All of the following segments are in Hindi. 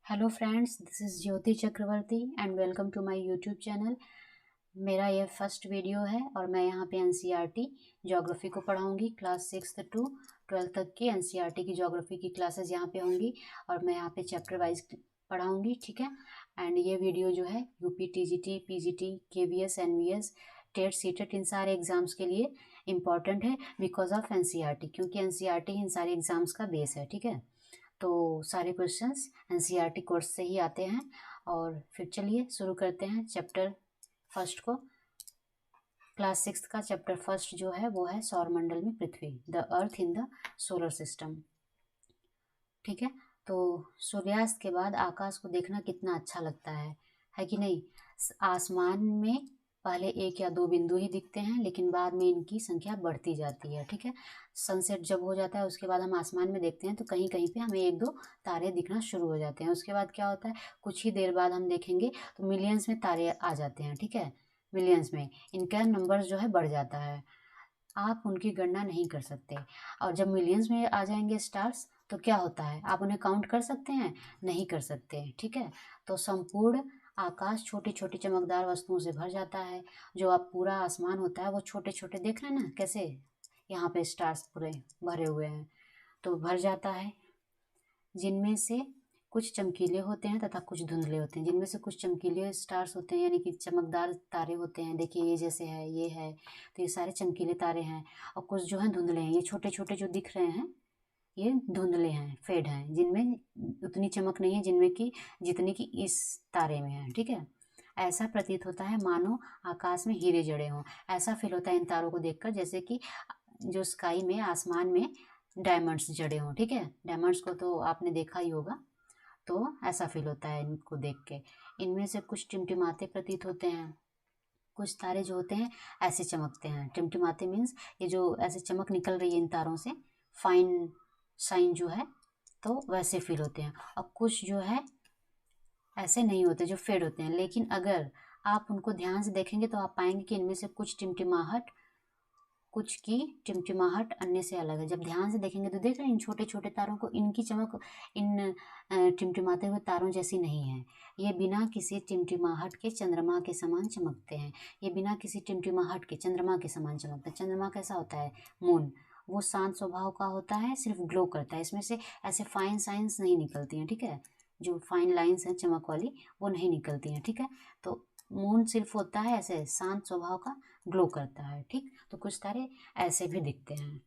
Hello friends, this is Jyoti Chakraborty and welcome to my YouTube channel. मेरा ये फर्स्ट वीडियो है और मैं यहाँ पे एनसीईआरटी ज्योग्राफी को पढ़ाऊँगी। क्लास 6 टू 12 तक की एनसीईआरटी की ज्योग्राफी की क्लासेस यहाँ पे होंगी और मैं यहाँ पे चैप्टर वाइज पढ़ाऊँगी, ठीक है। एंड ये वीडियो जो है UP, TGT, PGT, KVS, NVS, TET, CTET इन सारे एग्जाम्स के लिए इम्पॉर्टेंट है बिकॉज ऑफ एनसीईआरटी, क्योंकि एनसीईआरटी इन सारे एग्जाम्स का बेस है, ठीक है। तो सारे क्वेश्चंस एनसीईआरटी कोर्स से ही आते हैं। और फिर चलिए शुरू करते हैं चैप्टर फर्स्ट को। क्लास 6 का चैप्टर फर्स्ट जो है वो है सौरमंडल में पृथ्वी, the earth in the solar system, ठीक है। तो सूर्यास्त के बाद आकाश को देखना कितना अच्छा लगता है कि नहीं। आसमान में पहले एक या दो बिंदु ही दिखते हैं, लेकिन बाद में इनकी संख्या बढ़ती जाती है, ठीक है। सनसेट जब हो जाता है उसके बाद हम आसमान में देखते हैं तो कहीं कहीं पे हमें एक दो तारे दिखना शुरू हो जाते हैं। उसके बाद क्या होता है, कुछ ही देर बाद हम देखेंगे तो मिलियंस में तारे आ जाते हैं, ठीक है। मिलियंस में इनका नंबर जो है बढ़ जाता है, आप उनकी गणना नहीं कर सकते। और जब मिलियंस में आ जाएंगे स्टार्स तो क्या होता है, आप उन्हें काउंट कर सकते हैं? नहीं कर सकते, ठीक है। तो संपूर्ण आकाश छोटी छोटी चमकदार वस्तुओं से भर जाता है। जो आप पूरा आसमान होता है वो छोटे छोटे देख रहे हैं ना कैसे, यहाँ पे स्टार्स पूरे भरे हुए हैं, तो भर जाता है। जिनमें से कुछ चमकीले होते हैं तथा कुछ धुंधले होते हैं। जिनमें से कुछ चमकीले स्टार्स होते हैं यानी कि चमकदार तारे होते हैं, देखिए ये जैसे है, ये है, तो ये सारे चमकीले तारे हैं। और कुछ जो हैं धुंधले हैं, ये छोटे छोटे जो दिख रहे हैं ये धुंधले हैं, फेड हैं, जिनमें उतनी चमक नहीं है जिनमें कि जितनी कि इस तारे में है, ठीक है। ऐसा प्रतीत होता है मानो आकाश में हीरे जड़े हों। ऐसा फील होता है इन तारों को देखकर जैसे कि जो स्काई में, आसमान में डायमंड्स जड़े हों, ठीक है। डायमंड्स को तो आपने देखा ही होगा, तो ऐसा फील होता है इनको देख के। इनमें से कुछ टिमटिमाते प्रतीत होते हैं। कुछ तारे जो होते हैं ऐसे चमकते हैं, टिमटिमाते मीन्स ये जो ऐसे चमक निकल रही है इन तारों से, फाइन शाइन जो है, तो वैसे फील होते हैं। और कुछ जो है ऐसे नहीं होते, जो फेड होते हैं। लेकिन अगर आप उनको ध्यान से देखेंगे तो आप पाएंगे कि इनमें से कुछ की टिमटिमाहट अन्य से अलग है। जब ध्यान से देखेंगे तो देख रहे हैं इन छोटे छोटे तारों को, इनकी चमक इन टिमटिमाते हुए तारों जैसी नहीं है। ये बिना किसी टिमटिमाहट के चंद्रमा के समान चमकते हैं। ये बिना किसी टिमटिमाहट के चंद्रमा के समान चमकते हैं। चंद्रमा कैसा होता है, मून, वो शांत स्वभाव का होता है, सिर्फ ग्लो करता है, इसमें से ऐसे फाइन साइंस नहीं निकलती हैं, ठीक है। जो फाइन लाइंस हैं चमक वाली वो नहीं निकलती हैं, ठीक है। तो मून सिर्फ होता है ऐसे शांत स्वभाव का, ग्लो करता है, ठीक। तो कुछ तारे ऐसे भी दिखते हैं।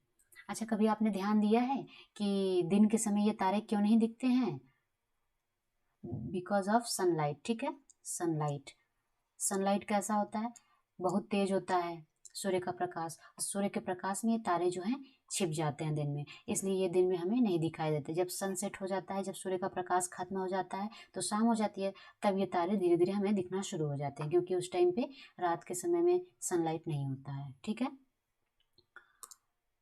अच्छा, कभी आपने ध्यान दिया है कि दिन के समय ये तारे क्यों नहीं दिखते हैं? बिकॉज ऑफ सनलाइट, ठीक है। सनलाइट, सनलाइट कैसा होता है, बहुत तेज होता है सूर्य का प्रकाश। सूर्य के प्रकाश में ये तारे जो हैं छिप जाते हैं दिन में, इसलिए ये दिन में हमें नहीं दिखाई देते। जब सनसेट हो जाता है, जब सूर्य का प्रकाश खत्म हो जाता है तो शाम हो जाती है, तब ये तारे धीरे धीरे हमें दिखना शुरू हो जाते हैं, क्योंकि उस टाइम पे रात के समय में सनलाइट नहीं होता है, ठीक है।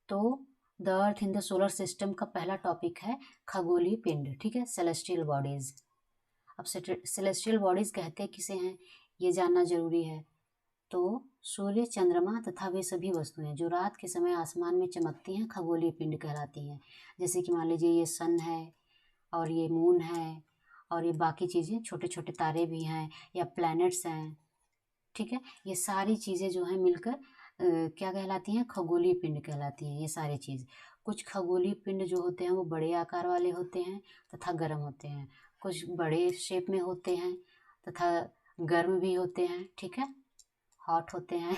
तो the earth in the solar system का पहला टॉपिक है खगोलीय पिंड, ठीक है, सेलेस्टियल बॉडीज। अब सेलेस्टियल बॉडीज कहते किसे हैं ये जानना जरूरी है। तो सूर्य, चंद्रमा तथा वे सभी वस्तुएं जो रात के समय आसमान में चमकती हैं खगोलीय पिंड कहलाती हैं। जैसे कि मान लीजिए ये सन है और ये मून है और ये बाकी चीज़ें, छोटे छोटे तारे भी हैं या प्लैनेट्स हैं, ठीक है। ये सारी चीज़ें जो हैं मिलकर क्या कहलाती हैं, खगोलीय पिंड कहलाती हैं ये सारी चीज़। कुछ खगोलीय पिंड जो होते हैं वो बड़े आकार वाले होते हैं तथा गर्म होते हैं। कुछ बड़े शेप में होते हैं तथा गर्म भी होते हैं, ठीक है, हॉट होते हैं।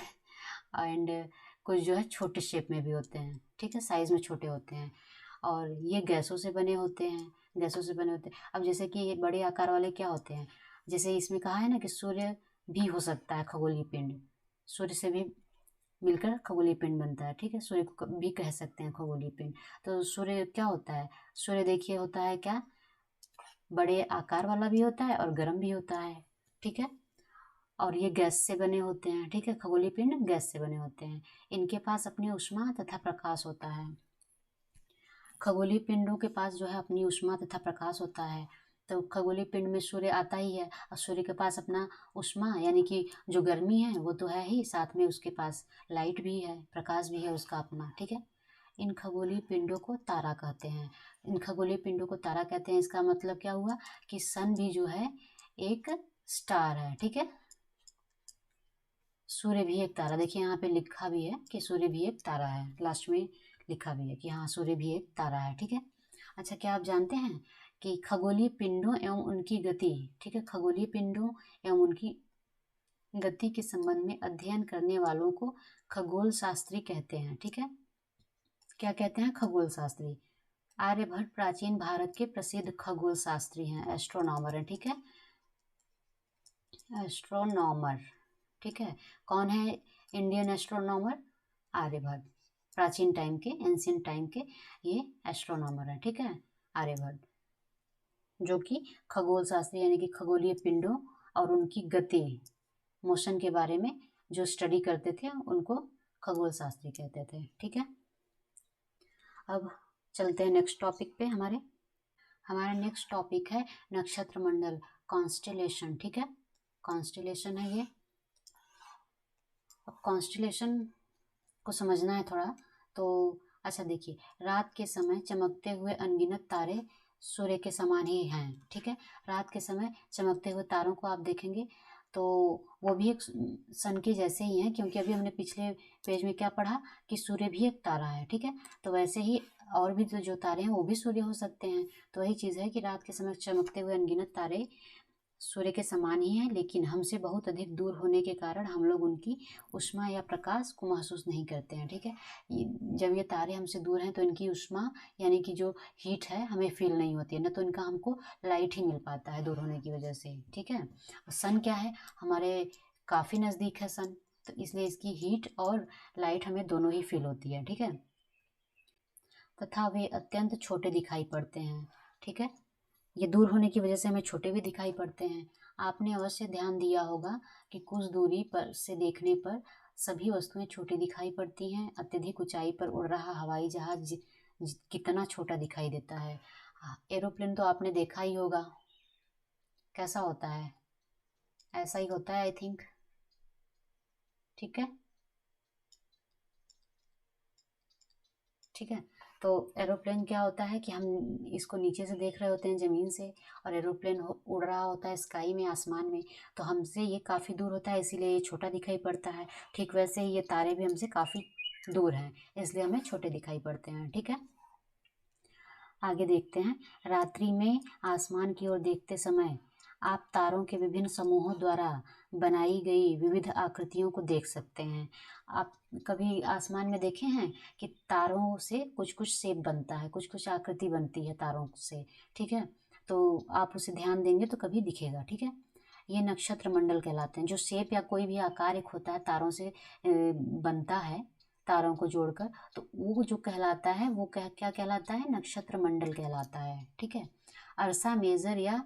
एंड कुछ जो है छोटे शेप में भी होते हैं, ठीक है, साइज में छोटे होते हैं। और ये गैसों से बने होते हैं, गैसों से बने होते हैं। अब जैसे कि ये बड़े आकार वाले क्या होते हैं, जैसे इसमें कहा है ना कि सूर्य भी हो सकता है खगोलीय पिंड, सूर्य से भी मिलकर खगोलीय पिंड बनता है, ठीक है। सूर्य को भी कह सकते हैं खगोलीय पिंड। तो सूर्य क्या होता है, सूर्य देखिए होता है क्या, बड़े आकार वाला भी होता है और गर्म भी होता है, ठीक है। और ये गैस से बने होते हैं, ठीक है, खगोलीय पिंड गैस से बने होते हैं। इनके पास अपनी ऊष्मा तथा प्रकाश होता है। खगोलीय पिंडों के पास जो है अपनी ऊष्मा तथा प्रकाश होता है। तो खगोलीय पिंड में सूर्य आता ही है और सूर्य के पास अपना ऊष्मा यानी कि जो गर्मी है वो तो है ही, साथ में उसके पास लाइट भी है, प्रकाश भी है उसका अपना, ठीक है। इन खगोलीय पिंडों को तारा कहते हैं। इन खगोलीय पिंडों को तारा कहते हैं। इसका मतलब क्या हुआ कि सन भी जो है एक स्टार है, ठीक है। सूर्य भी एक तारा, देखिए यहाँ पे लिखा भी है कि सूर्य भी एक तारा है, लास्ट में लिखा भी है कि हाँ सूर्य भी एक तारा है, ठीक है। अच्छा, क्या आप जानते हैं कि खगोलीय पिंडों एवं उनकी गति, ठीक है, खगोलीय पिंडों एवं उनकी गति के संबंध में अध्ययन करने वालों को खगोल शास्त्री कहते हैं, ठीक है। क्या कहते हैं? खगोल शास्त्री। आर्यभट्ट प्राचीन भारत के प्रसिद्ध खगोल शास्त्री हैं, एस्ट्रोनॉमर हैं, ठीक है। एस्ट्रोनॉमर, ठीक है। कौन है इंडियन एस्ट्रोनॉमर? आर्यभट्ट, प्राचीन टाइम के, एंशियंट टाइम के ये एस्ट्रोनॉमर हैं, ठीक है, आर्यभट्ट, जो कि खगोल शास्त्री यानी कि खगोलीय पिंडों और उनकी गति, मोशन के बारे में जो स्टडी करते थे उनको खगोल शास्त्री कहते थे, ठीक है। अब चलते हैं नेक्स्ट टॉपिक पे। हमारा नेक्स्ट टॉपिक है नक्षत्र मंडल, कॉन्स्टेलेशन, ठीक है। कॉन्स्टेलेशन है ये। अब कॉन्स्टेलेशन को समझना है थोड़ा तो अच्छा देखिए, रात के समय चमकते हुए अनगिनत तारे सूर्य के समान ही हैं, ठीक है। रात के समय चमकते हुए तारों को आप देखेंगे तो वो भी एक सन के जैसे ही हैं, क्योंकि अभी हमने पिछले पेज में क्या पढ़ा कि सूर्य भी एक तारा है, ठीक है। तो वैसे ही और भी जो तारे हैं वो भी सूर्य हो सकते हैं। तो वही चीज़ है कि रात के समय चमकते हुए अनगिनत तारे सूर्य के समान ही हैं, लेकिन हमसे बहुत अधिक दूर होने के कारण हम लोग उनकी ऊष्मा या प्रकाश को महसूस नहीं करते हैं, ठीक है। जब ये तारे हमसे दूर हैं तो इनकी ऊष्मा यानी कि जो हीट है हमें फील नहीं होती है, न तो इनका हमको लाइट ही मिल पाता है दूर होने की वजह से, ठीक है। सन क्या है, हमारे काफ़ी नज़दीक है सन, तो इसलिए इसकी हीट और लाइट हमें दोनों ही फील होती है, ठीक है। तथा वे अत्यंत छोटे दिखाई पड़ते हैं, ठीक है। ये दूर होने की वजह से हमें छोटे भी दिखाई पड़ते हैं। आपने अवश्य ध्यान दिया होगा कि कुछ दूरी पर से देखने पर सभी वस्तुएं छोटी दिखाई पड़ती हैं। अत्यधिक ऊंचाई पर उड़ रहा हवाई जहाज कितना छोटा दिखाई देता है। एरोप्लेन तो आपने देखा ही होगा, कैसा होता है, ऐसा ही होता है आई थिंक, ठीक है, ठीक है। तो एरोप्लेन क्या होता है कि हम इसको नीचे से देख रहे होते हैं ज़मीन से, और एरोप्लेन उड़ रहा होता है स्काई में, आसमान में, तो हमसे ये काफ़ी दूर होता है, इसीलिए ये छोटा दिखाई पड़ता है। ठीक वैसे ही ये तारे भी हमसे काफ़ी दूर हैं, इसलिए हमें छोटे दिखाई पड़ते हैं, ठीक है। आगे देखते हैं। रात्रि में आसमान की ओर देखते समय आप तारों के विभिन्न समूहों द्वारा बनाई गई विविध आकृतियों को देख सकते हैं। आप कभी आसमान में देखे हैं कि तारों से कुछ कुछ शेप बनता है, कुछ कुछ आकृति बनती है तारों से, ठीक है। तो आप उसे ध्यान देंगे तो कभी दिखेगा, ठीक है। ये नक्षत्र मंडल कहलाते हैं। जो शेप या कोई भी आकार एक होता है तारों से बनता है, तारों को जोड़कर, तो वो जो कहलाता है वो क्या कहलाता है? नक्षत्र मंडल कहलाता है, ठीक है। अर्सा मेजर या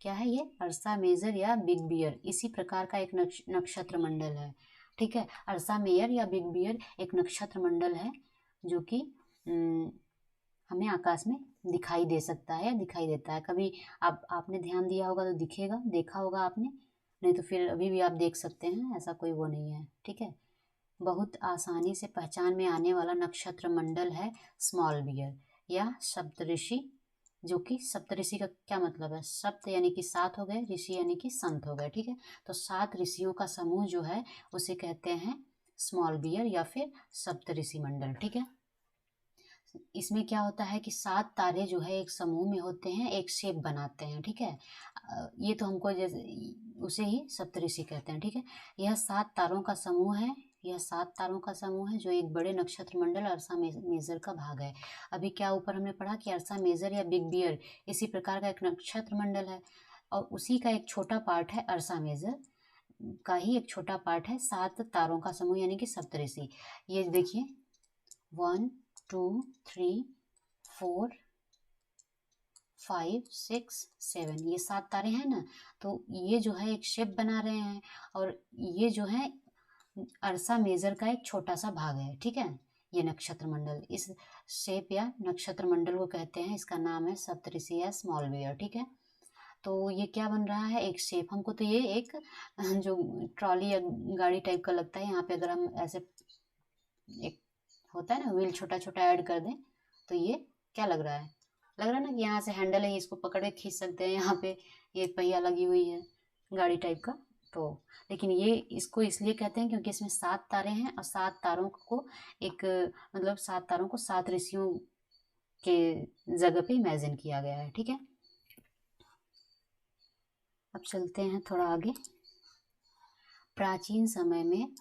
क्या है ये? अर्सा मेजर या बिग बियर इसी प्रकार का एक नक्षत्र मंडल है, ठीक है। अर्सा मेजर या बिग बियर एक नक्षत्र मंडल है जो कि हमें आकाश में दिखाई दे सकता है या दिखाई देता है। कभी आपने ध्यान दिया होगा तो दिखेगा, देखा होगा आपने, नहीं तो फिर अभी भी आप देख सकते हैं, ऐसा कोई वो नहीं है, ठीक है। बहुत आसानी से पहचान में आने वाला नक्षत्र मंडल है स्मॉल बियर या सप्तऋषि, जो कि सप्तऋषि का क्या मतलब है? सप्त यानी कि 7 हो गए, ऋषि यानी कि संत हो गए, ठीक है। तो 7 ऋषियों का समूह जो है उसे कहते हैं स्मॉल बियर या फिर सप्तऋषि मंडल, ठीक है। इसमें क्या होता है कि 7 तारे जो है एक समूह में होते हैं, एक शेप बनाते हैं, ठीक है। ये तो हमको जैसे उसे ही सप्तऋषि कहते हैं, ठीक है। यह 7 तारों का समूह है, यह 7 तारों का समूह है जो एक बड़े नक्षत्र मंडल अर्सा मेजर का भाग है। अभी क्या ऊपर हमने पढ़ा कि अर्सा मेजर या बिग बियर इसी प्रकार का एक नक्षत्र मंडल है, और उसी का एक छोटा पार्ट है अर्सा मेजर का ही एक छोटा पार्ट है 7 तारों का समूह यानी कि सप्तऋषि। ये देखिए 1 2 3 4 5 6 7, ये 7 तारे हैं ना, तो ये जो है एक शेप बना रहे हैं, और ये जो है अर्सा मेजर का एक छोटा सा भाग है, ठीक है। ये नक्षत्र मंडल, इस शेप या नक्षत्र मंडल को कहते हैं, इसका नाम है सप्तऋषि या स्मॉल बियर, ठीक है। तो ये क्या बन रहा है? एक शेप। हमको तो ये एक जो ट्रॉली या गाड़ी टाइप का लगता है, यहाँ पे अगर हम ऐसे एक होता है ना व्हील छोटा छोटा ऐड कर दें तो ये क्या लग रहा है? लग रहा है ना कि यहाँ से हैंडल है, इसको पकड़ के खींच सकते हैं, यहाँ पे ये पहिया लगी हुई है गाड़ी टाइप का। तो लेकिन ये इसको इसलिए कहते हैं क्योंकि इसमें 7 तारे हैं और 7 तारों को एक मतलब 7 तारों को 7 ऋषियों के जगह पे इमेजिन किया गया है। ठीक है, अब चलते हैं थोड़ा आगे। प्राचीन समय में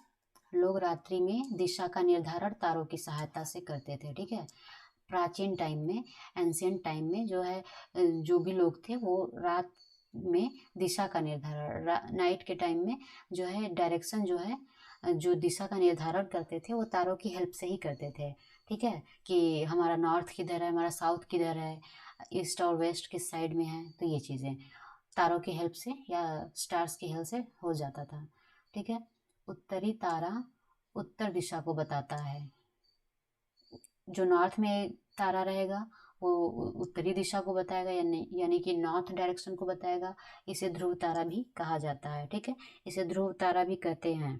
लोग रात्रि में दिशा का निर्धारण तारों की सहायता से करते थे। ठीक है, प्राचीन टाइम में, एंशियंट टाइम में जो है जो भी लोग थे वो रात में दिशा का निर्धारण, नाइट के टाइम में जो है डायरेक्शन जो है जो दिशा का निर्धारण करते थे वो तारों की हेल्प से ही करते थे। ठीक है, कि हमारा नॉर्थ किधर है, हमारा साउथ किधर है, ईस्ट और वेस्ट किस साइड में है, तो ये चीज़ें तारों की हेल्प से या स्टार्स की हेल्प से हो जाता था। ठीक है, उत्तरी तारा उत्तर दिशा को बताता है। जो नॉर्थ में तारा रहेगा वो उत्तरी दिशा को बताएगा, यानी कि नॉर्थ डायरेक्शन को बताएगा। इसे ध्रुव तारा भी कहा जाता है। ठीक है, इसे ध्रुव तारा भी कहते हैं।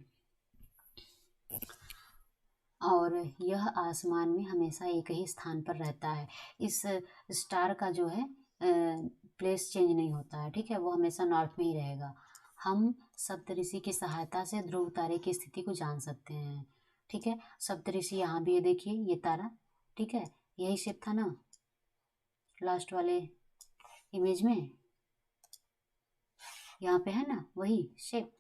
और यह आसमान में हमेशा एक ही स्थान पर रहता है। इस स्टार का जो है प्लेस चेंज नहीं होता है। ठीक है, वो हमेशा नॉर्थ में ही रहेगा। हम सप्तऋषि की सहायता से ध्रुव तारे की स्थिति को जान सकते हैं। ठीक है, सप्तऋषि यहाँ भी है, देखिए ये तारा। ठीक है, यही शेप था ना लास्ट वाले इमेज में, यहाँ पे है ना वही शेप,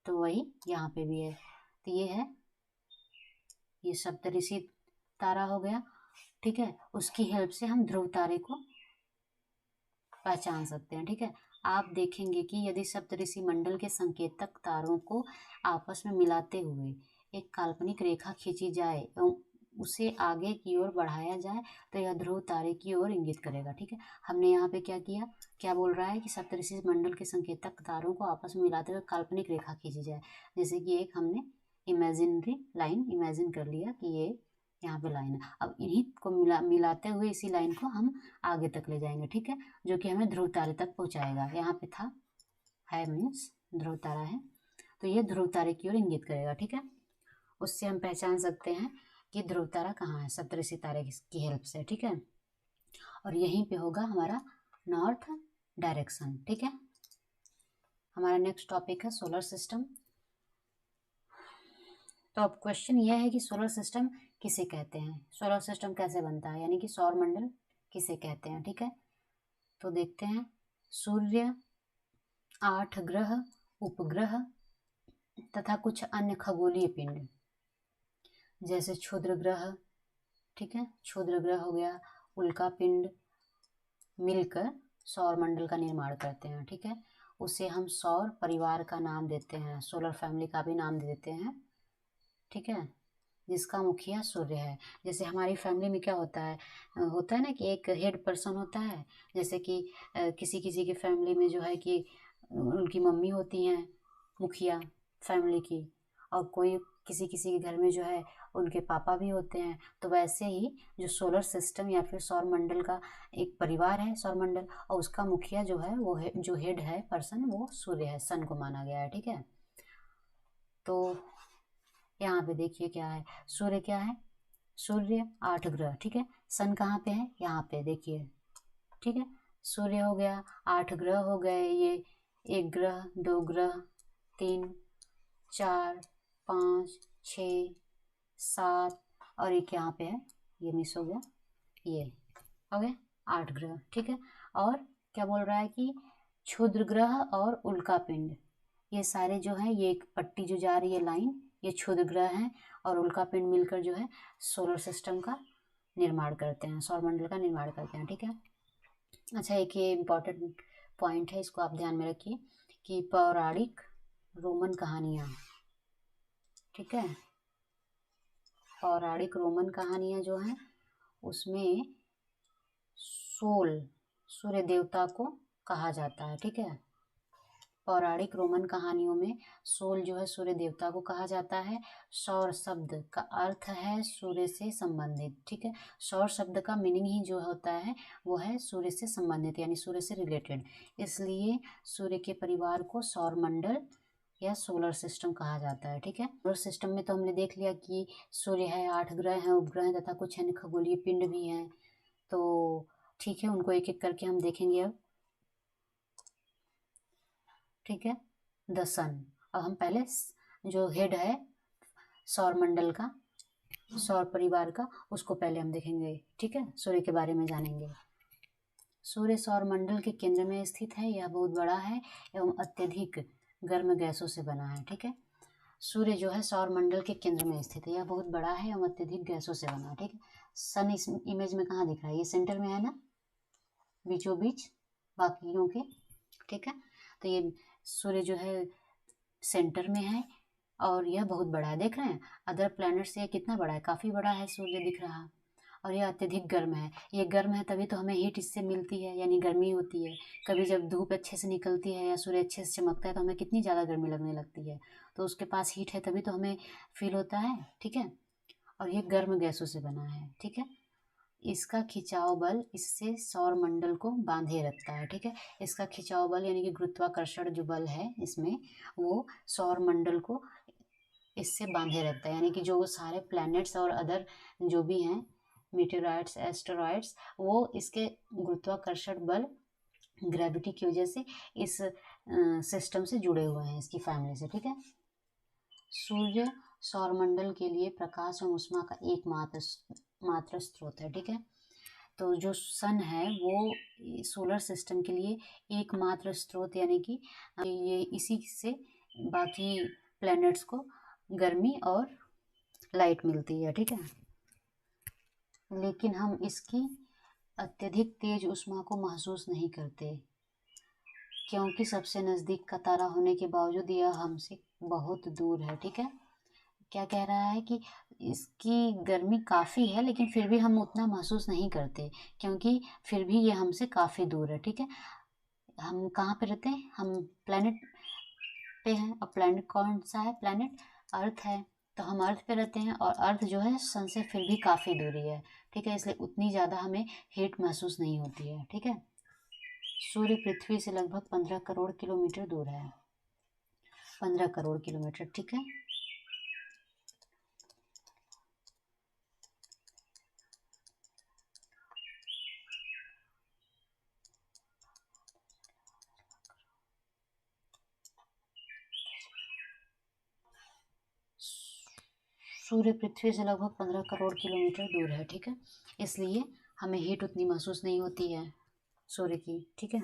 तो वही यहाँ पे भी है। तो ये है, ये सप्तऋषि तारा हो गया। ठीक है, उसकी हेल्प से हम ध्रुव तारे को पहचान सकते हैं। ठीक है, आप देखेंगे कि यदि सप्तऋषि मंडल के संकेतक तारों को आपस में मिलाते हुए एक काल्पनिक रेखा खींची जाए एवं उसे आगे की ओर बढ़ाया जाए तो यह ध्रुव तारे की ओर इंगित करेगा। ठीक है, हमने यहाँ पे क्या किया, क्या बोल रहा है कि सप्तऋषि मंडल के संकेतक तारों को आपस में मिलाते हुए काल्पनिक रेखा खींची जाए। जैसे कि एक हमने इमेजिनरी लाइन इमेजिन कर लिया कि ये यहाँ पे लाइन है, अब इन्हीं को मिलाते हुए इसी लाइन को हम आगे तक ले जाएंगे। ठीक है, जो कि हमें ध्रुव तारे तक पहुंचाएगा। यहाँ पे था, है मीन्स ध्रुव तारा है, तो ये ध्रुव तारे की ओर इंगित करेगा। ठीक है, उससे हम पहचान सकते हैं कि ध्रुव तारा कहाँ है, सप्तऋषि तारे की हेल्प से। ठीक है, और यहीं पे होगा हमारा नॉर्थ डायरेक्शन। ठीक है, हमारा नेक्स्ट टॉपिक है सोलर सिस्टम। तो अब क्वेश्चन यह है कि सोलर सिस्टम किसे कहते हैं, सोलर सिस्टम कैसे बनता है, यानी कि सौर मंडल किसे कहते हैं। ठीक है, तो देखते हैं। सूर्य, 8 ग्रह, उपग्रह तथा कुछ अन्य खगोलीय पिंड जैसे क्षुद्र ग्रह, ठीक है, क्षुद्र ग्रह हो गया, उल्का पिंड मिलकर सौर मंडल का निर्माण करते हैं। ठीक है, उसे हम सौर परिवार का नाम देते हैं, सोलर फैमिली का भी नाम दे देते हैं। ठीक है, जिसका मुखिया सूर्य है। जैसे हमारी फैमिली में क्या होता है ना कि एक हेड पर्सन होता है। जैसे कि किसी किसी की फैमिली में जो है कि उनकी मम्मी होती हैं मुखिया फैमिली की, और कोई किसी किसी के घर में जो है उनके पापा भी होते हैं। तो वैसे ही जो सोलर सिस्टम या फिर सौर मंडल का एक परिवार है सौर मंडल, और उसका मुखिया जो है वो जो हेड है पर्सन वो सूर्य है, सन को माना गया है। ठीक है, तो यहाँ पे देखिए क्या है, सूर्य क्या है, सूर्य 8 ग्रह। ठीक है, सन कहाँ पे है, यहाँ पे देखिए। ठीक है, सूर्य हो गया, 8 ग्रह हो गए, ये 1 ग्रह, 2 ग्रह, 3, 4, 5, 6, 7, और एक यहाँ पे है, ये मिस हो गया, ये हो गया 8 ग्रह। ठीक है, और क्या बोल रहा है कि क्षुद्र ग्रह और उल्का पिंड, ये सारे जो है, ये एक पट्टी जो जा रही है लाइन, ये क्षुद्र ग्रह हैं और उल्का पिंड मिलकर जो है सोलर सिस्टम का निर्माण करते हैं, सौर मंडल का निर्माण करते हैं। ठीक है, अच्छा, एक ये इम्पॉर्टेंट पॉइंट है, इसको आप ध्यान में रखिए कि पौराणिक रोमन कहानियाँ, ठीक है, पौराणिक रोमन कहानियाँ जो हैं उसमें सोल सूर्य देवता को कहा जाता है। ठीक है, पौराणिक रोमन कहानियों में सोल जो है सूर्य देवता को कहा जाता है। सौर शब्द का अर्थ है सूर्य से संबंधित। ठीक है, सौर शब्द का मीनिंग ही जो होता है वो है सूर्य से संबंधित, यानी सूर्य से रिलेटेड। इसलिए सूर्य के परिवार को सौर मंडल या सोलर सिस्टम कहा जाता है। ठीक है, सोलर सिस्टम में तो हमने देख लिया कि सूर्य है, 8 ग्रह हैं, उपग्रह तथा कुछ अन्य खगोलीय पिंड भी हैं। तो ठीक है, उनको एक एक करके हम देखेंगे अब। ठीक है, द सन। अब हम पहले जो हेड है सौर मंडल का, सौर परिवार का, उसको पहले हम देखेंगे। ठीक है, सूर्य के बारे में जानेंगे। सूर्य सौर मंडल के केंद्र में स्थित है। यह बहुत बड़ा है एवं अत्यधिक गर्म गैसों से बना है। ठीक है, सूर्य जो है सौर मंडल के केंद्र में स्थित है। यह बहुत बड़ा है एवं अत्यधिक गैसों से बना है। ठीक है, सन इस इमेज में कहाँ दिख रहा है? ये सेंटर में है ना, बीचों बीच बाकियों के। ठीक है, तो ये सूर्य जो है सेंटर में है और यह बहुत बड़ा है। देख रहे हैं अदर प्लैनेट से ये कितना बड़ा है, काफ़ी बड़ा है सूर्य दिख रहा। और यह अत्यधिक गर्म है। ये गर्म है तभी तो हमें हीट इससे मिलती है, यानी गर्मी होती है। कभी जब धूप अच्छे से निकलती है या सूर्य अच्छे से चमकता है तो हमें कितनी ज़्यादा गर्मी लगने लगती है। तो उसके पास हीट है तभी तो हमें फील होता है। ठीक है, और ये गर्म गैसों से बना है। ठीक है, इसका खिंचाव बल इससे सौर मंडल को बांधे रखता है। ठीक है, इसका खिंचाव बल यानी कि गुरुत्वाकर्षण जो बल है इसमें, वो सौर मंडल को इससे बांधे रखता है। यानी कि जो सारे प्लैनेट्स और अदर जो भी हैं मीटेराइड्स, एस्टेरॉइड्स, वो इसके गुरुत्वाकर्षण बल, ग्रेविटी की वजह से इस सिस्टम से जुड़े हुए हैं, इसकी फैमिली से। ठीक है, सूर्य सौरमंडल के लिए प्रकाश और ऊष्मा का एकमात्र स्रोत है। ठीक है, तो जो सन है वो सोलर सिस्टम के लिए एकमात्र स्रोत, यानी कि ये इसी से बाकी प्लैनेट्स को गर्मी और लाइट मिलती है। ठीक है, लेकिन हम इसकी अत्यधिक तेज ऊष्मा को महसूस नहीं करते, क्योंकि सबसे नज़दीक का तारा होने के बावजूद यह हमसे बहुत दूर है। ठीक है, क्या कह रहा है कि इसकी गर्मी काफ़ी है लेकिन फिर भी हम उतना महसूस नहीं करते, क्योंकि फिर भी ये हमसे काफ़ी दूर है। ठीक है, हम कहाँ पे रहते हैं? हम प्लैनेट पे हैं। और प्लैनेट कौन सा है? प्लैनेट अर्थ है। तो हम अर्थ पे रहते हैं और अर्थ जो है सन से फिर भी काफ़ी दूरी है। ठीक है, इसलिए उतनी ज़्यादा हमें हीट महसूस नहीं होती है। ठीक है, सूर्य पृथ्वी से लगभग 15 करोड़ किलोमीटर दूर है। 15 करोड़ किलोमीटर। ठीक है, सूर्य पृथ्वी से लगभग 15 करोड़ किलोमीटर दूर है। ठीक है, इसलिए हमें हीट उतनी महसूस नहीं होती है सूर्य की। ठीक है,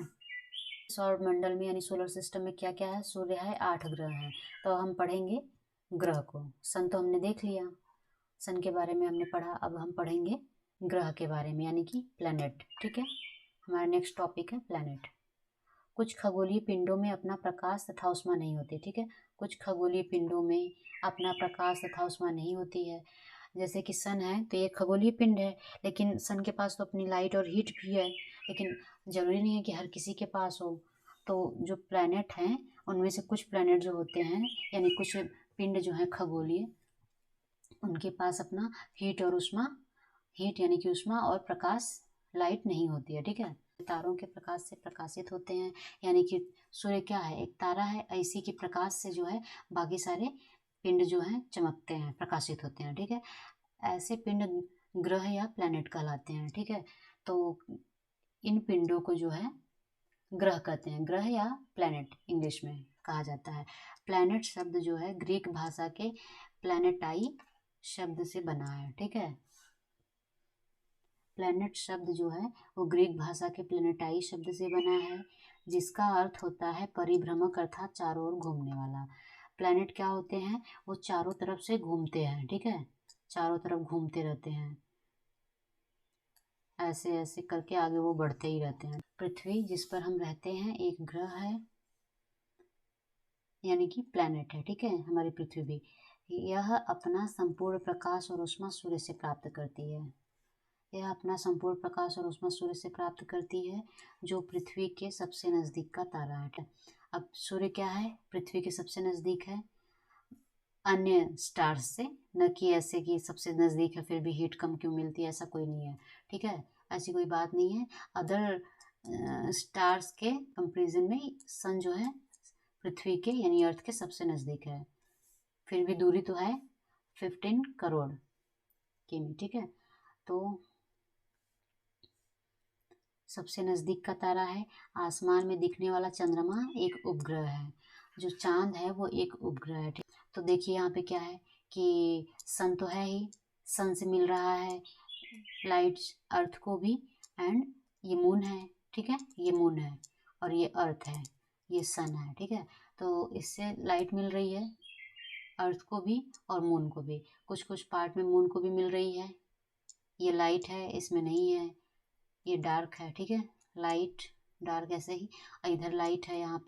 सौर मंडल में यानी सोलर सिस्टम में क्या क्या है? सूर्य है, 8 ग्रह हैं। तो हम पढ़ेंगे ग्रह को। सन तो हमने देख लिया, सन के बारे में हमने पढ़ा। अब हम पढ़ेंगे ग्रह के बारे में, यानी कि प्लैनेट। ठीक है, हमारा नेक्स्ट टॉपिक है प्लैनेट। कुछ खगोलीय पिंडों में अपना प्रकाश तथा ऊष्मा नहीं होती। ठीक है, कुछ खगोलीय पिंडों में अपना प्रकाश तथा ऊष्मा नहीं होती है। जैसे कि सन है तो ये खगोलीय पिंड है, लेकिन सन के पास तो अपनी लाइट और हीट भी है, लेकिन ज़रूरी नहीं है कि हर किसी के पास हो। तो जो प्लैनेट हैं उनमें से कुछ प्लैनेट जो होते हैं, यानी कुछ पिंड जो हैं खगोलीय, उनके पास अपना हीट यानी कि ऊष्मा और प्रकाश, लाइट नहीं होती है। ठीक है, तारों के प्रकाश से प्रकाशित होते हैं। यानी कि सूर्य क्या है? एक तारा है। इसी के प्रकाश से जो है बाकी सारे पिंड जो हैं चमकते हैं, प्रकाशित होते हैं। ठीक है, ऐसे पिंड ग्रह या प्लैनेट कहलाते हैं। ठीक है, तो इन पिंडों को जो है ग्रह कहते हैं। ग्रह या प्लैनेट इंग्लिश में कहा जाता है। प्लैनेट शब्द जो है ग्रीक भाषा के प्लैनेटाई शब्द से बना है। ठीक है, प्लैनेट शब्द जो है वो ग्रीक भाषा के प्लैनेटाई शब्द से बना है, जिसका अर्थ होता है परिभ्रमक, अर्थात चारों ओर घूमने वाला। प्लैनेट क्या होते हैं? वो चारों तरफ से घूमते हैं। ठीक है, चारों तरफ घूमते रहते हैं, ऐसे ऐसे करके आगे वो बढ़ते ही रहते हैं। पृथ्वी जिस पर हम रहते हैं एक ग्रह है, यानी कि प्लैनेट है। ठीक है, हमारी पृथ्वी भी, यह अपना संपूर्ण प्रकाश और ऊष्मा सूर्य से प्राप्त करती है। यह अपना संपूर्ण प्रकाश और ऊष्मा सूर्य से प्राप्त करती है, जो पृथ्वी के सबसे नज़दीक का तारा है। अब सूर्य क्या है? पृथ्वी के सबसे नज़दीक है अन्य स्टार्स से, न कि ऐसे कि सबसे नज़दीक है फिर भी हीट कम क्यों मिलती है, ऐसा कोई नहीं है। ठीक है, ऐसी कोई बात नहीं है। अदर स्टार्स के कंपेरिजन में सन जो है पृथ्वी के यानी अर्थ के सबसे नज़दीक है, फिर भी दूरी तो है 15 करोड़ किमी। ठीक है, तो सबसे नज़दीक का तारा है। आसमान में दिखने वाला चंद्रमा एक उपग्रह है। जो चांद है वो एक उपग्रह है। ठीक, तो देखिए यहाँ पे क्या है कि सन तो है ही, सन से मिल रहा है लाइट अर्थ को भी, एंड ये मून है। ठीक है, ये मून है और ये अर्थ है, ये सन है। ठीक है, तो इससे लाइट मिल रही है अर्थ को भी और मून को भी। कुछ कुछ पार्ट में मून को भी मिल रही है। ये लाइट है, इसमें नहीं है, ये डार्क है। ठीक है, लाइट डार्क ऐसे ही, इधर लाइट है यहाँ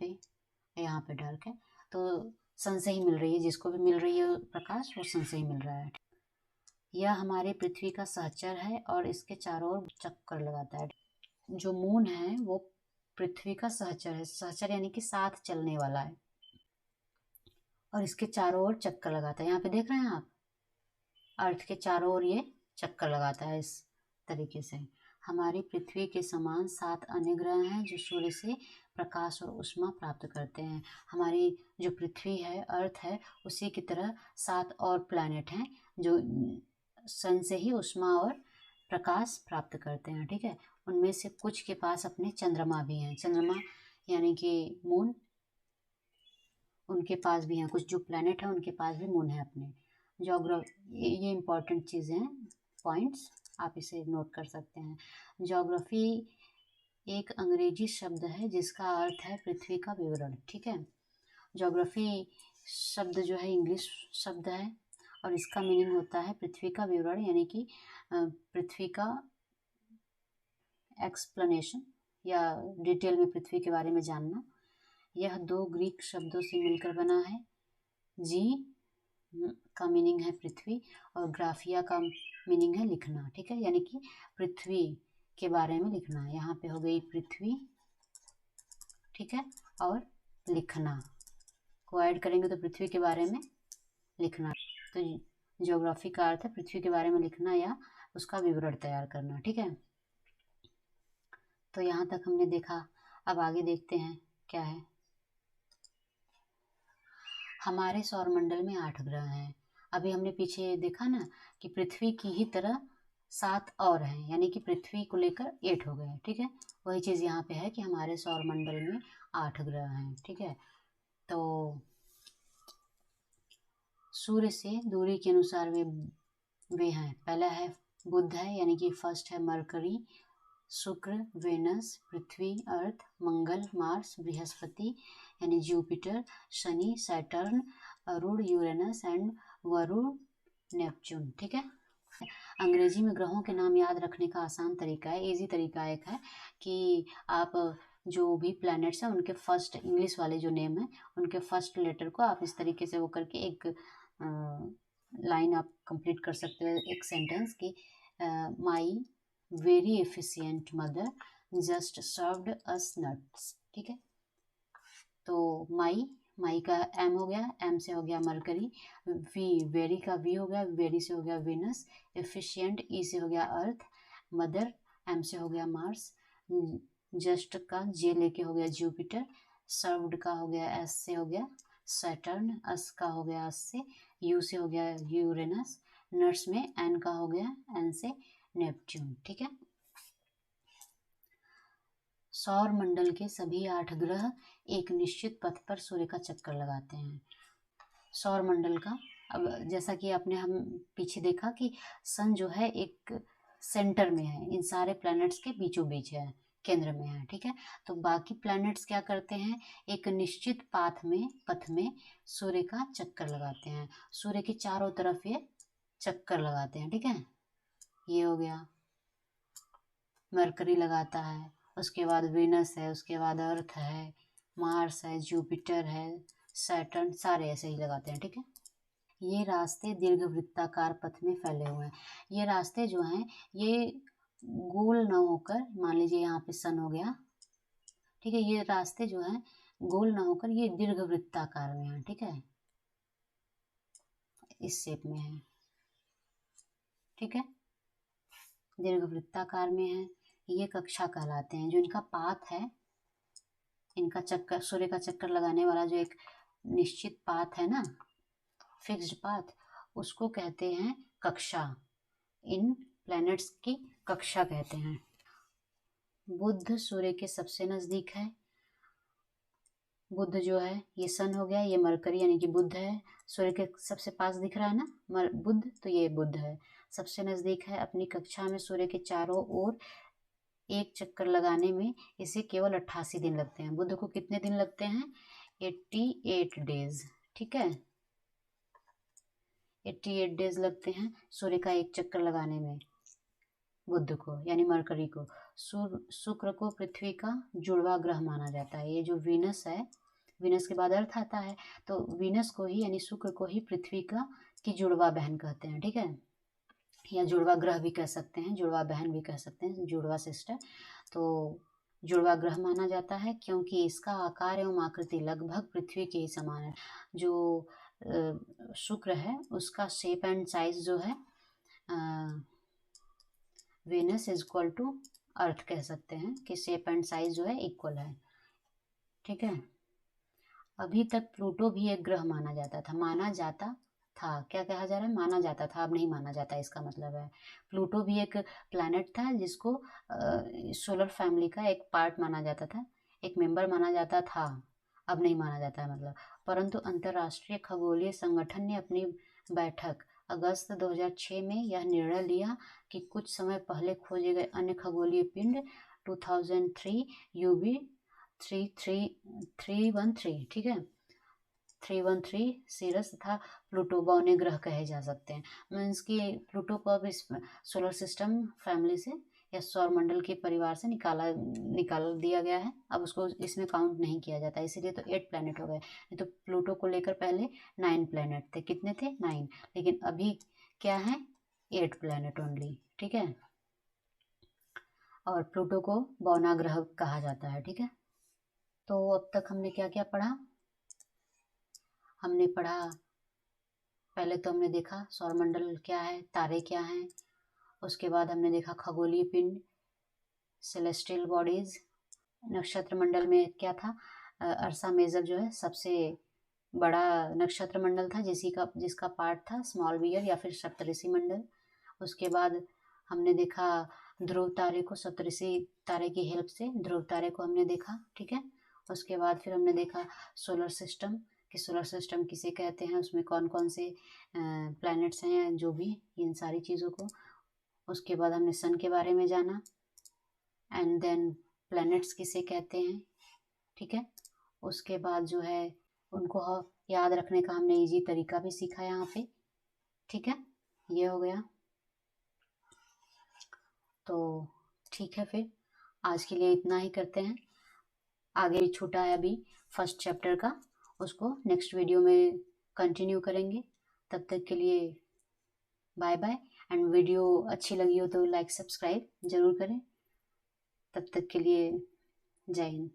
पे डार्क है। तो सन से ही मिल रही है, जिसको भी मिल रही है प्रकाश वो सन से ही मिल रहा है। यह हमारे पृथ्वी का सहचर है और इसके चारों ओर चक्कर लगाता है। जो मून है वो पृथ्वी का सहचर है। सहचर यानी कि साथ चलने वाला है और इसके चारों ओर चक्कर लगाता है। यहाँ पे देख रहे हैं आप, अर्थ के चारों ओर ये चक्कर लगाता है। इस तरीके से हमारी पृथ्वी के समान 7 अन्य ग्रह हैं जो सूर्य से प्रकाश और ऊष्मा प्राप्त करते हैं। हमारी जो पृथ्वी है, अर्थ है, उसी की तरह 7 और प्लैनेट हैं जो सन से ही ऊष्मा और प्रकाश प्राप्त करते हैं। ठीक है, उनमें से कुछ के पास अपने चंद्रमा भी हैं। चंद्रमा यानी कि मून, उनके पास भी हैं। कुछ जो प्लैनेट है उनके पास भी मून है अपने। ये इम्पोर्टेंट चीज़ें हैं, पॉइंट्स आप इसे नोट कर सकते हैं। ज्योग्राफी एक अंग्रेजी शब्द है जिसका अर्थ है पृथ्वी का विवरण। ठीक है, ज्योग्राफी शब्द जो है इंग्लिश शब्द है और इसका मीनिंग होता है पृथ्वी का विवरण, यानी कि पृथ्वी का एक्सप्लेनेशन या डिटेल में पृथ्वी के बारे में जानना। यह 2 ग्रीक शब्दों से मिलकर बना है। जी का मीनिंग है पृथ्वी और ग्राफिया का मीनिंग है लिखना। ठीक है, यानी कि पृथ्वी के बारे में लिखना। यहाँ पे हो गई पृथ्वी, ठीक है, और लिखना को ऐड करेंगे तो पृथ्वी के बारे में लिखना। तो ज्योग्राफी का अर्थ है पृथ्वी के बारे में लिखना या उसका विवरण तैयार करना। ठीक है, तो यहाँ तक हमने देखा। अब आगे देखते हैं क्या है। हमारे सौरमंडल में 8 ग्रह हैं। अभी हमने पीछे देखा ना कि पृथ्वी की ही तरह 7 और हैं, यानी कि पृथ्वी को लेकर 8 हो गए। ठीक है, वही चीज़ यहाँ पे है कि हमारे सौरमंडल में 8 ग्रह हैं। ठीक है, तो सूर्य से दूरी के अनुसार वे हैं। पहला है बुध है, यानी कि फर्स्ट है मरकरी, शुक्र, वेनस, पृथ्वी, अर्थ, मंगल, मार्स, बृहस्पति यानी Jupiter, Shani, Saturn, Arun, Uranus and Varun, Neptune. ठीक है, अंग्रेजी में ग्रहों के नाम याद रखने का आसान तरीका है, इजी तरीका एक है कि आप जो भी प्लैनेट्स हैं उनके फर्स्ट, इंग्लिश वाले जो नेम है उनके फर्स्ट लेटर को आप इस तरीके से वो करके एक लाइन आप कंप्लीट कर सकते हो, एक सेंटेंस की my very efficient mother just served us nuts. ठीक है, तो माई का एम हो गया, एम से हो गया मरकरी, वेरी का वी हो गया, वेरी से हो गया वेनस, एफिशिएंट ई से हो गया अर्थ, मदर एम से हो गया मार्स, जस्ट का जे लेके हो गया जुपिटर, सर्व्ड का हो गया एस से हो गया सैटर्न, अस का हो गया अस से, यू से हो गया यूरेनस, नट्स में एन का हो गया एन से नेपच्यून। ठीक है, सौर मंडल के सभी 8 ग्रह एक निश्चित पथ पर सूर्य का चक्कर लगाते हैं। सौर मंडल का, अब जैसा कि आपने हम पीछे देखा कि सन जो है एक सेंटर में है, इन सारे प्लैनेट्स के बीचों बीच है, केंद्र में है। ठीक है, तो बाकी प्लैनेट्स क्या करते हैं, एक निश्चित पथ में सूर्य का चक्कर लगाते हैं। सूर्य के चारों तरफ ये चक्कर लगाते हैं। ठीक है, ये हो गया, मरकरी लगाता है, उसके बाद वेनस है, उसके बाद अर्थ है, मार्स है, जुपिटर है, सैटर्न, सारे ऐसे ही लगाते हैं। ठीक है, ये रास्ते दीर्घवृत्ताकार पथ में फैले हुए हैं। ये रास्ते जो हैं ये गोल ना होकर, मान लीजिए यहाँ पे सन हो गया, ठीक है, ये रास्ते जो हैं गोल ना होकर ये दीर्घवृत्ताकार में हैं। ठीक है, इस शेप में है। ठीक है, दीर्घवृत्ताकार में है। ये कक्षा कहलाते हैं। जो इनका पाथ है, इनका चक्कर, सूर्य का चक्कर लगाने वाला जो एक निश्चित पाथ है ना, फिक्स्ड पाथ, उसको कहते हैं कक्षा। इन प्लैनेट्स की कक्षा कहते हैं। बुध सूर्य के सबसे नजदीक है। बुध जो है ये सन हो गया, ये मरकरी यानी कि बुध है। सूर्य के सबसे पास दिख रहा है ना बुध, तो ये बुध है, सबसे नजदीक है। अपनी कक्षा में सूर्य के चारों ओर एक चक्कर लगाने में इसे केवल 88 दिन लगते हैं। बुध को कितने दिन लगते हैं? 88 डेज। ठीक है, 88 डेज लगते हैं सूर्य का एक चक्कर लगाने में बुध को यानी मरकरी को। शुक्र को पृथ्वी का जुड़वा ग्रह माना जाता है। ये जो वीनस है, वीनस के बाद अर्थ आता है, तो वीनस को ही यानी शुक्र को ही पृथ्वी की जुड़वा बहन कहते हैं। ठीक है, या जुड़वा ग्रह भी कह सकते हैं, जुड़वा बहन भी कह सकते हैं, जुड़वा सिस्टर। तो जुड़वा ग्रह माना जाता है क्योंकि इसका आकार एवं आकृति लगभग पृथ्वी के ही समान है। जो शुक्र है उसका शेप एंड साइज जो है Venus is equal to Earth कह सकते हैं कि शेप एंड साइज जो है इक्वल है। ठीक है, अभी तक प्लूटो भी एक ग्रह माना जाता था, क्या कहा जा रहा है? माना जाता था, अब नहीं माना जाता, इसका मतलब है प्लूटो भी एक प्लैनेट था जिसको सोलर फैमिली का एक पार्ट माना जाता था, एक मेंबर माना जाता था, अब नहीं माना जाता है मतलब। परंतु अंतर्राष्ट्रीय खगोलीय संगठन ने अपनी बैठक अगस्त 2006 में यह निर्णय लिया कि कुछ समय पहले खोजे गए अन्य खगोलीय पिंड 2003 UV 313, ठीक है, 313 सीरस तथा प्लूटो बौने ग्रह कहे जा सकते हैं। मीन्स कि प्लूटो को अब इस सोलर सिस्टम फैमिली से या सौर मंडल के परिवार से निकाल दिया गया है। अब उसको इसमें काउंट नहीं किया जाता, इसीलिए तो 8 प्लैनेट हो गए। नहीं तो प्लूटो को लेकर पहले 9 प्लैनेट थे। कितने थे? 9। लेकिन अभी क्या है? 8 प्लैनेट ओनली। ठीक है, और प्लूटो को बौना ग्रह कहा जाता है। ठीक है, तो अब तक हमने क्या क्या पढ़ा? हमने पढ़ा, पहले तो हमने देखा सौरमंडल क्या है, तारे क्या हैं। उसके बाद हमने देखा खगोलीय पिंड, सेलेस्टियल बॉडीज। नक्षत्र मंडल में क्या था? अर्सा मेजर जो है सबसे बड़ा नक्षत्र मंडल था, जिसका पार्ट था स्मॉल बियर या फिर सप्तऋषि मंडल। उसके बाद हमने देखा ध्रुव तारे को, सप्तऋषि तारे की हेल्प से ध्रुव तारे को हमने देखा। ठीक है, उसके बाद फिर हमने देखा सोलर सिस्टम, कि सोलर सिस्टम किसे कहते हैं, उसमें कौन कौन से प्लैनेट्स हैं, जो भी इन सारी चीज़ों को। उसके बाद हमने सन के बारे में जाना, एंड देन प्लैनेट्स किसे कहते हैं। ठीक है, उसके बाद जो है उनको याद रखने का हमने इजी तरीका भी सीखा यहाँ पे। ठीक है, ये हो गया। तो ठीक है, फिर आज के लिए इतना ही करते हैं। आगे भी छूटा है अभी फर्स्ट चैप्टर का, उसको नेक्स्ट वीडियो में कंटिन्यू करेंगे। तब तक के लिए बाय बाय। एंड वीडियो अच्छी लगी हो तो लाइक सब्सक्राइब जरूर करें। तब तक के लिए जय हिंद।